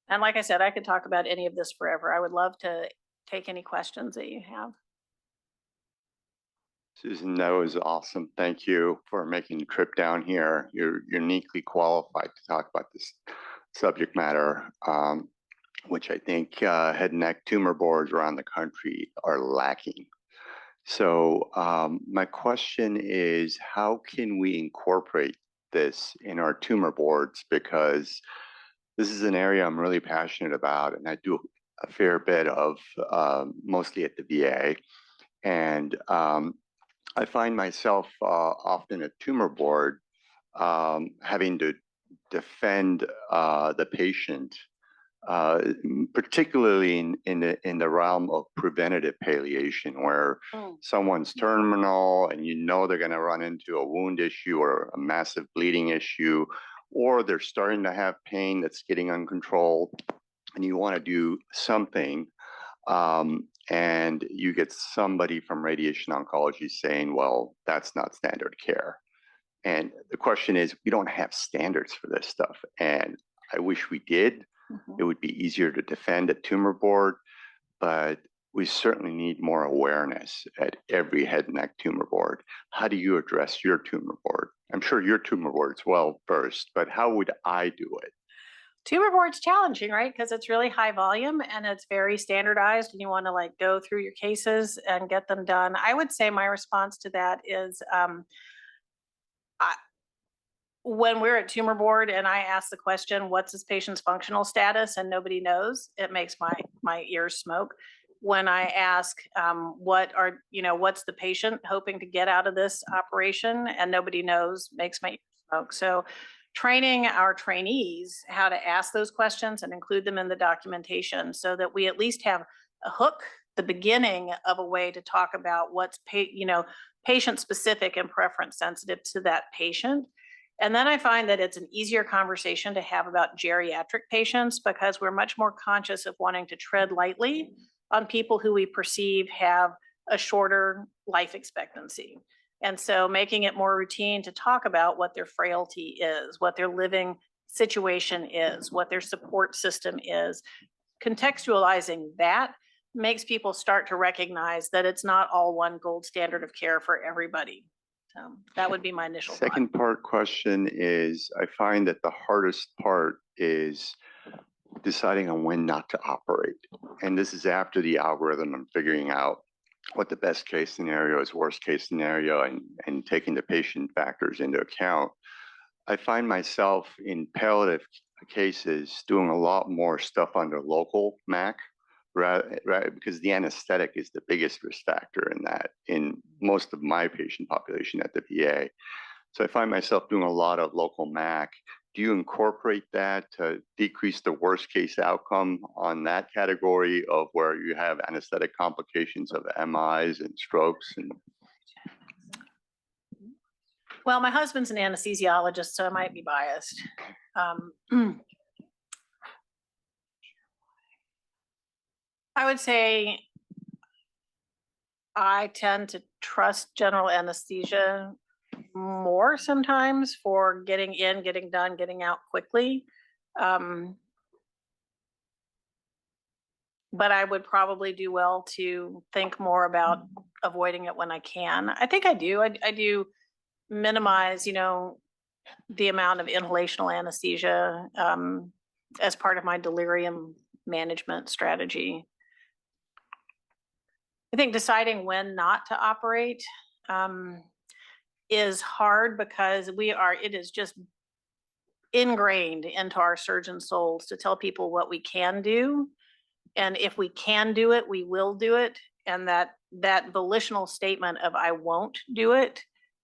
And like I said, I could talk about any of this forever. I would love to take any questions that you have. Susan, that was awesome. Thank you for making the trip down here. You're uniquely qualified to talk about this subject matter, which I think head and neck tumor boards around the country are lacking. So my question is, how can we incorporate this in our tumor boards? Because this is an area I'm really passionate about, and I do a fair bit of mostly at the VA. And I find myself often at tumor board having to defend the patient, particularly in the realm of preventative palliation, where someone's terminal and you know they're going to run into a wound issue or a massive bleeding issue, or they're starting to have pain that's getting uncontrolled, and you want to do something. And you get somebody from radiation oncology saying, well, that's not standard care. And the question is, we don't have standards for this stuff. And I wish we did. It would be easier to defend a tumor board, but we certainly need more awareness at every head and neck tumor board. How do you address your tumor board? I'm sure your tumor board is well versed, but how would I do it? Tumor board's challenging, right? Because it's really high volume and it's very standardized, and you want to like go through your cases and get them done. I would say my response to that is when we're at tumor board and I ask the question, what's this patient's functional status, and nobody knows, it makes my ears smoke. When I ask what's the patient hoping to get out of this operation, and nobody knows, makes my ears smoke. So training our trainees how to ask those questions and include them in the documentation so that we at least have a hook, the beginning of a way to talk about what's patient specific and preference sensitive to that patient. And then I find that it's an easier conversation to have about geriatric patients, because we're much more conscious of wanting to tread lightly on people who we perceive have a shorter life expectancy. And so making it more routine to talk about what their frailty is, what their living situation is, what their support system is, contextualizing that makes people start to recognize that it's not all one gold standard of care for everybody. So that would be my initial Second part question is, I find that the hardest part is deciding on when not to operate. And this is after the algorithm and figuring out what the best case scenario is, worst case scenario, and taking the patient factors into account. I find myself in palliative cases doing a lot more stuff under local MAC, right? Because the anesthetic is the biggest risk factor in that, in most of my patient population at the VA. So I find myself doing a lot of local MAC. Do you incorporate that to decrease the worst case outcome on that category of where you have anesthetic complications of MIs and strokes? And well, my husband's an anesthesiologist, so I might be biased. I would say I tend to trust general anesthesia more sometimes for getting in, getting done, getting out quickly. But I would probably do well to think more about avoiding it when I can. I think I do. I do minimize, the amount of inhalational anesthesia as part of my delirium management strategy. I think deciding when not to operate is hard because it is just ingrained into our surgeon souls to tell people what we can do. And if we can do it, we will do it. And that volitional statement of I won't do it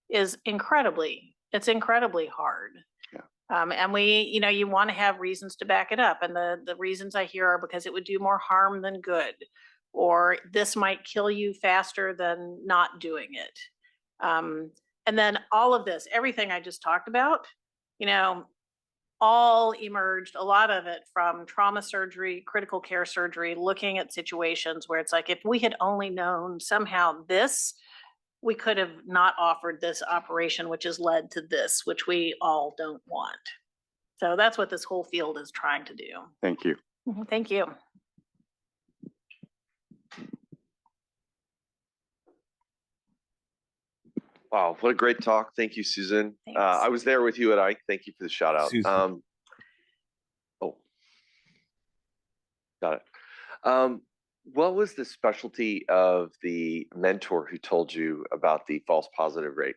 is incredibly hard. Yeah. And you want to have reasons to back it up. And the reasons I hear are because it would do more harm than good, or this might kill you faster than not doing it. And then all of this, everything I just talked about, all emerged, a lot of it from trauma surgery, critical care surgery, looking at situations where it's like, if we had only known somehow this, we could have not offered this operation, which has led to this, which we all don't want. So that's what this whole field is trying to do. Thank you. Thank you. Wow, what a great talk. Thank you, Susan. I was there with you at Ike. Thank you for the shout out. Got it. What was the specialty of the mentor who told you about the false positive rate?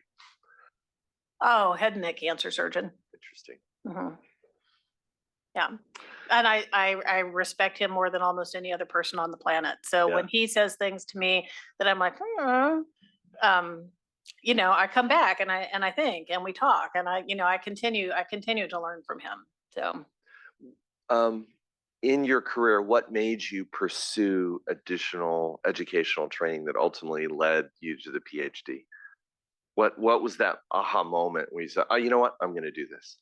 Oh, head and neck cancer surgeon. Interesting. Yeah. And I respect him more than almost any other person on the planet. So when he says things to me that I'm like, I come back and I think, and we talk, and I continue to learn from him. So, in your career, what made you pursue additional educational training that ultimately led you to the PhD? What was that aha moment where you said, oh, you know what, I'm going to do this?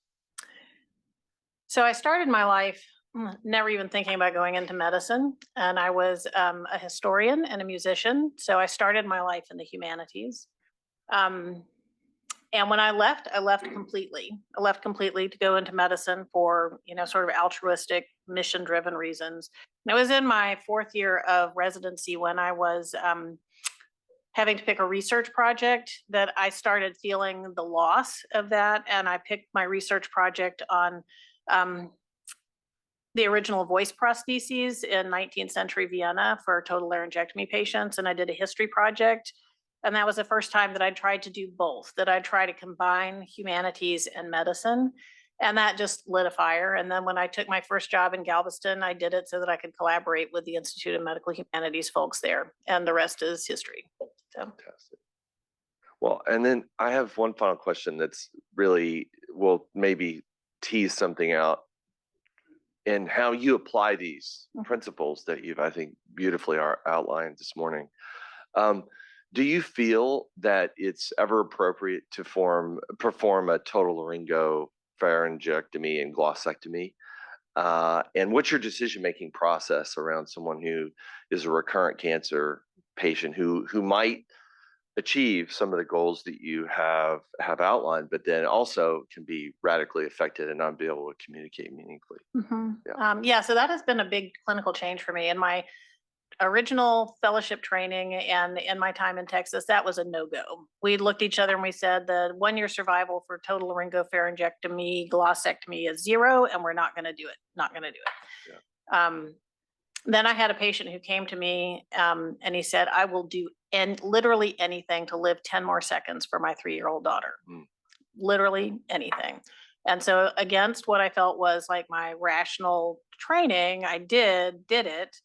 So I started my life never even thinking about going into medicine. And I was a historian and a musician. So I started my life in the humanities. And when I left completely. I left completely to go into medicine for, sort of altruistic, mission-driven reasons. And it was in my 4th year of residency when I was having to pick a research project that I started feeling the loss of that. And I picked my research project on the original voice prostheses in 19th century Vienna for total laryngectomy patients. And I did a history project. And that was the first time that I tried to do both, that I tried to combine humanities and medicine. And that just lit a fire. And then when I took my first job in Galveston, I did it so that I could collaborate with the Institute of Medical Humanities folks there. And the rest is history. So. Fantastic. Well, and then I have one final question that's really will maybe tease something out, and how you apply these principles that you've, I think, beautifully outlined this morning. Do you feel that it's ever appropriate to perform a total laryngopharyngectomy and glossectomy? And what's your decision-making process around someone who is a recurrent cancer patient who might achieve some of the goals that you have outlined, but then also can be radically affected and not be able to communicate meaningfully? So that has been a big clinical change for me. In my original fellowship training and in my time in Texas, that was a no-go. We looked at each other and we said the 1-year survival for total laryngopharyngectomy, glossectomy is 0, and we're not going to do it. Not going to do it. Yeah. Then I had a patient who came to me and he said, I will do literally anything to live 10 more seconds for my 3-year-old daughter. Literally anything. And so against what I felt was like my rational training, I did it.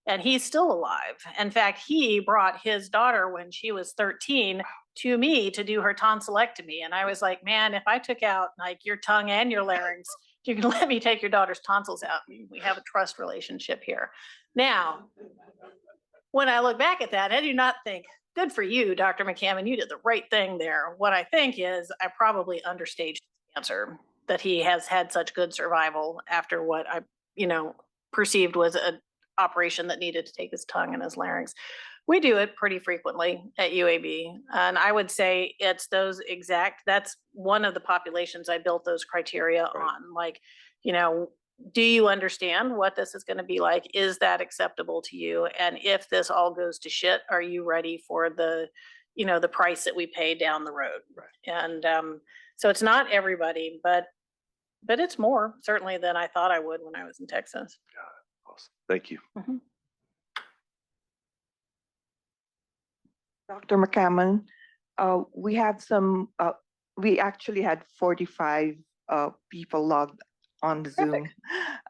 And he's still alive. In fact, he brought his daughter when she was 13 to me to do her tonsillectomy. And I was like, man, if I took out like your tongue and your larynx, you can let me take your daughter's tonsils out. We have a trust relationship here. Now, when I look back at that, I do not think, good for you, Dr. McCammon, you did the right thing there. What I think is I probably understaged cancer, that he has had such good survival after what I, perceived was a operation that needed to take his tongue and his larynx. We do it pretty frequently at UAB. And I would say it's those exact, that's one of the populations I built those criteria on. Like, you know, do you understand what this is going to be like? Is that acceptable to you? And if this all goes to shit, are you ready for the, you know, the price that we pay down the road? Right. And so it's not everybody, but it's more certainly than I thought I would when I was in Texas. Awesome. Thank you. Mhm. Dr. McCammon, we have some, we actually had 45 people logged on Zoom.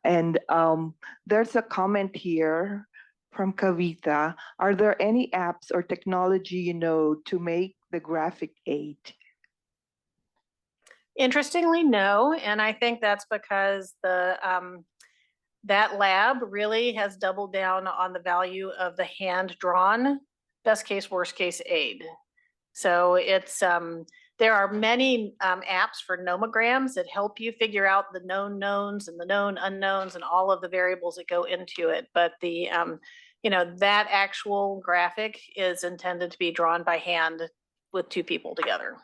And there's a comment here from Kavita. Are there any apps or technology you know to make the graphic aid? Interestingly, no. And I think that's because that lab really has doubled down on the value of the hand-drawn best case, worst case aid. So it's there are many apps for nomograms that help you figure out the known knowns and the known unknowns and all of the variables that go into it. But the you know, that actual graphic is intended to be drawn by hand with two people together.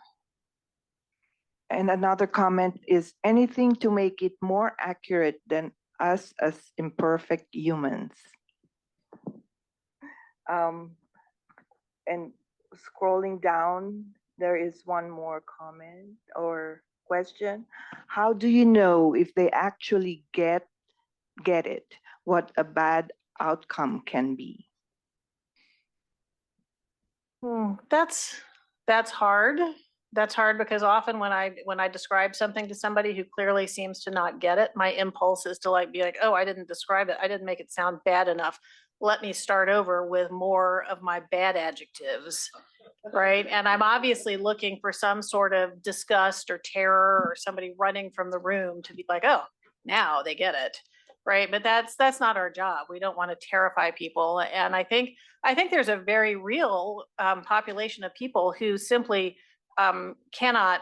And another comment is anything to make it more accurate than us as imperfect humans. And scrolling down, there is one more comment or question. How do you know if they actually get it, what a bad outcome can be? That's hard. That's hard because often when I describe something to somebody who clearly seems to not get it, my impulse is to like be like, oh, I didn't describe it. I didn't make it sound bad enough. Let me start over with more of my bad adjectives, right? And I'm obviously looking for some sort of disgust or terror or somebody running from the room to be like, oh, now they get it, right? But that's not our job. We don't want to terrify people. And I think there's a very real population of people who simply cannot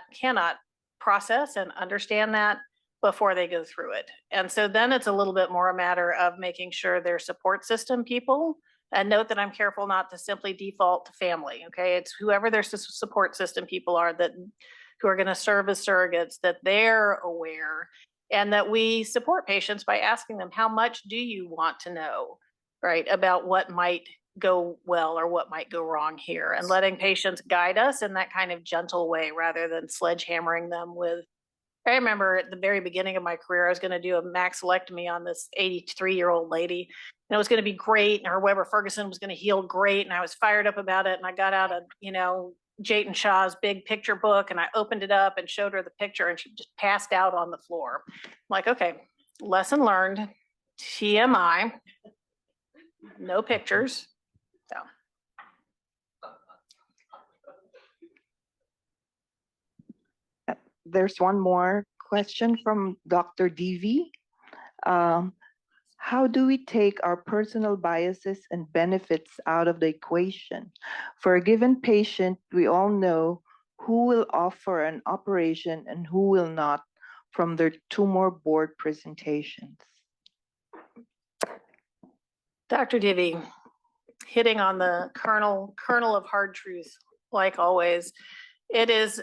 process and understand that before they go through it. And so then it's a little bit more a matter of making sure they're support system people. And note that I'm careful not to simply default to family. Okay, it's whoever their support system people are that who are going to serve as surrogates, that they're aware, and that we support patients by asking them, how much do you want to know, right, about what might go well or what might go wrong here, and letting patients guide us in that kind of gentle way rather than sledgehammering them with. I remember at the very beginning of my career, I was going to do a maxillectomy on this 83-year-old lady, and it was going to be great, and her Weber Ferguson was going to heal great, and I was fired up about it, and I got out a, you know, Jayton Shaw's big picture book, and I opened it up and showed her the picture, and she just passed out on the floor. I'm like, okay, lesson learned, TMI, no pictures. So. There's one more question from Dr. Devi. How do we take our personal biases and benefits out of the equation? For a given patient, we all know who will offer an operation and who will not from their tumor board presentations. Dr. Devi, hitting on the kernel of hard truth, like always. It is,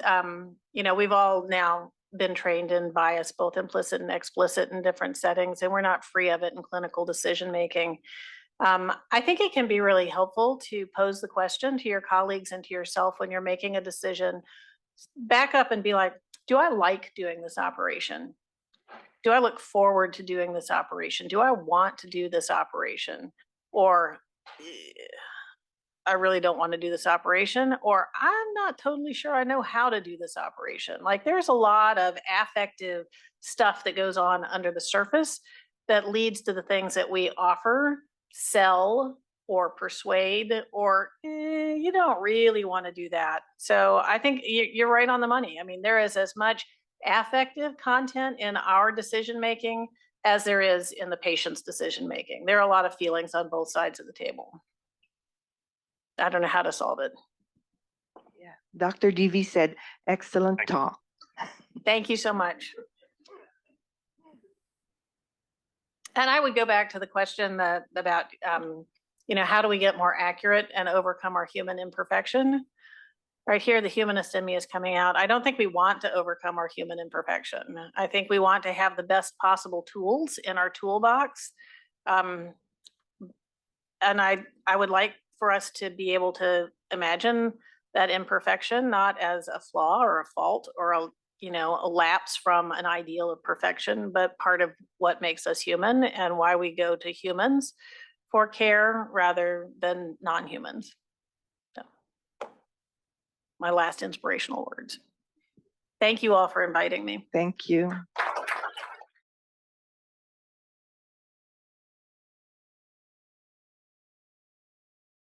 you know, we've all now been trained in bias, both implicit and explicit in different settings, and we're not free of it in clinical decision making. I think it can be really helpful to pose the question to your colleagues and to yourself when you're making a decision. Back up and be like, do I like doing this operation? Do I look forward to doing this operation? Do I want to do this operation? Or I really don't want to do this operation, or I'm not totally sure I know how to do this operation. Like there's a lot of affective stuff that goes on under the surface that leads to the things that we offer, sell, or persuade, or you don't really want to do that. So I think you're right on the money. I mean, there is as much affective content in our decision-making as there is in the patient's decision-making. There are a lot of feelings on both sides of the table. I don't know how to solve it. Yeah, Dr. Devi said, excellent talk. Thank you so much. And I would go back to the question that about, you know, how do we get more accurate and overcome our human imperfection? Right here, the humanist in me is coming out. I don't think we want to overcome our human imperfection. I think we want to have the best possible tools in our toolbox. And I would like for us to be able to imagine that imperfection not as a flaw or a fault or a, you know, a lapse from an ideal of perfection, but part of what makes us human and why we go to humans for care rather than non-humans. So, my last inspirational words. Thank you all for inviting me. Thank you.